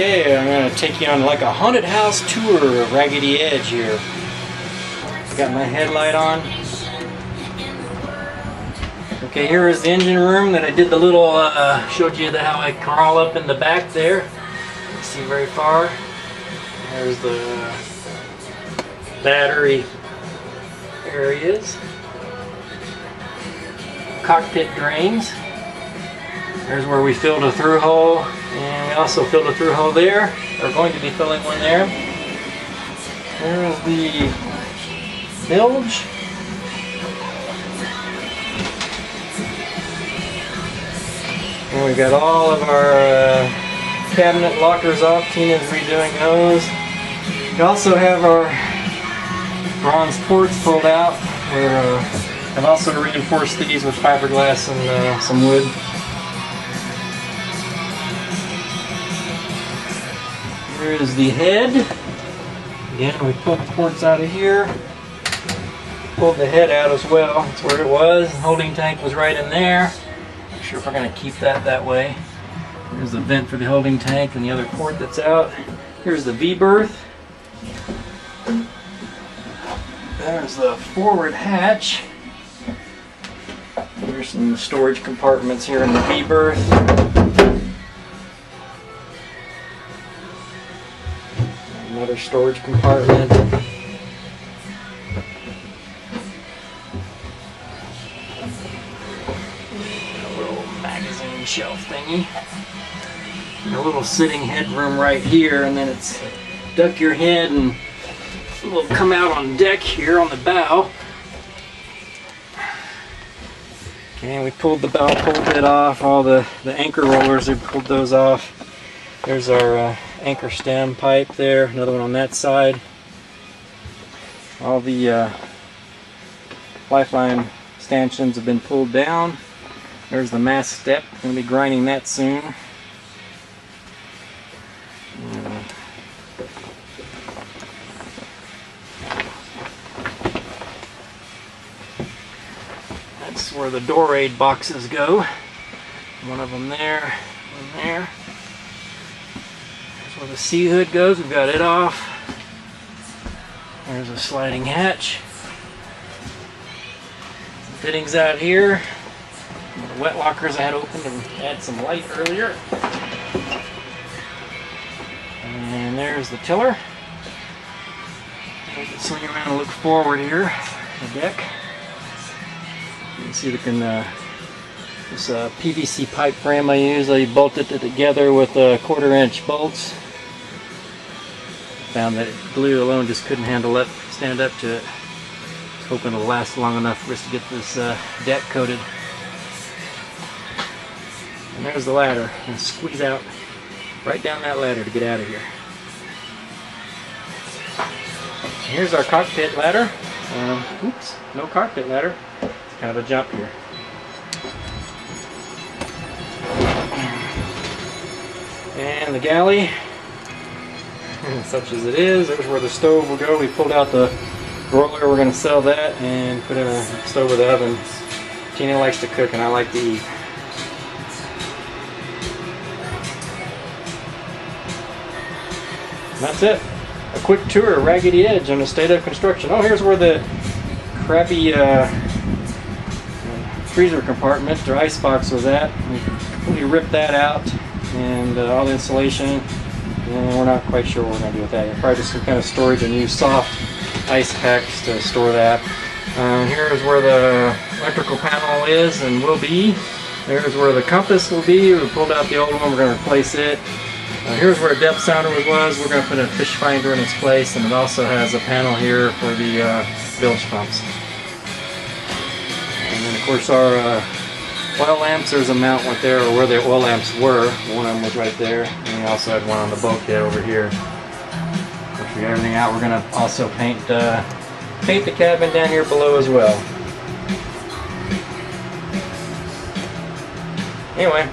Okay, I'm going to take you on like a haunted house tour of Raggedy Edge here. Got my headlight on. Okay, here is the engine room that I did the little, showed you how I crawl up in the back there. You can see very far. There's the battery areas. Cockpit drains. There's where we filled a through hole, and we also filled a through hole there. We're going to be filling one there. There's the bilge. And we've got all of our cabinet lockers off. Tina's redoing those. We also have our bronze ports pulled out. I've also reinforced these with fiberglass and some wood. Here is the head. Again, we pulled the ports out of here. Pulled the head out as well. That's where it was. The holding tank was right in there. Not sure if we're going to keep that way. Here's the vent for the holding tank and the other port that's out. Here's the V-berth. There's the forward hatch. There's some storage compartments here in the V-berth. Another storage compartment. A little magazine shelf thingy. And a little sitting headroom right here, and then it's duck your head and we'll come out on deck here on the bow. Okay, and we pulled the bow pulpit off, all the anchor rollers, we pulled those off. There's our anchor stem pipe there, another one on that side. All the lifeline stanchions have been pulled down. There's the mast step, going to be grinding that soon. That's where the door aid boxes go. One of them there, one there. That's where the sea hood goes. We've got it off. There's a sliding hatch. Some fittings out here. The wet lockers I had opened and had some light earlier. And there's the tiller. I can swing around and look forward here, the deck. You can see this PVC pipe frame I use. I bolted it together with 1/4-inch bolts. Found that glue alone just couldn't stand up to it. I was hoping it'll last long enough for us to get this deck coated. And there's the ladder. I'm going to squeeze out right down that ladder to get out of here. Here's our cockpit ladder. Oops, no cockpit ladder. It's kind of a jump here. And the galley, such as it is, there's where the stove will go. We pulled out the broiler, we're going to sell that and put in a stove with the oven. Tina likes to cook and I like to eat. And that's it. A quick tour of Raggedy Edge on the state of construction. Oh, here's where the crappy freezer compartment or ice box was at. We completely ripped that out and all the insulation. And we're not quite sure what we're going to do with that. Probably just some kind of storage and use soft ice packs to store that. Here's where the electrical panel is and will be. There's where the compass will be. We pulled out the old one. We're going to replace it. Here's where a depth sounder was. We're going to put a fish finder in its place, and it also has a panel here for the bilge pumps. And then of course our oil lamps, there's a mount right there, or where the oil lamps were. One of them was right there, and we also had one on the bulkhead over here. Once we get everything out, we're going to also paint the cabin down here below as well. Anyway.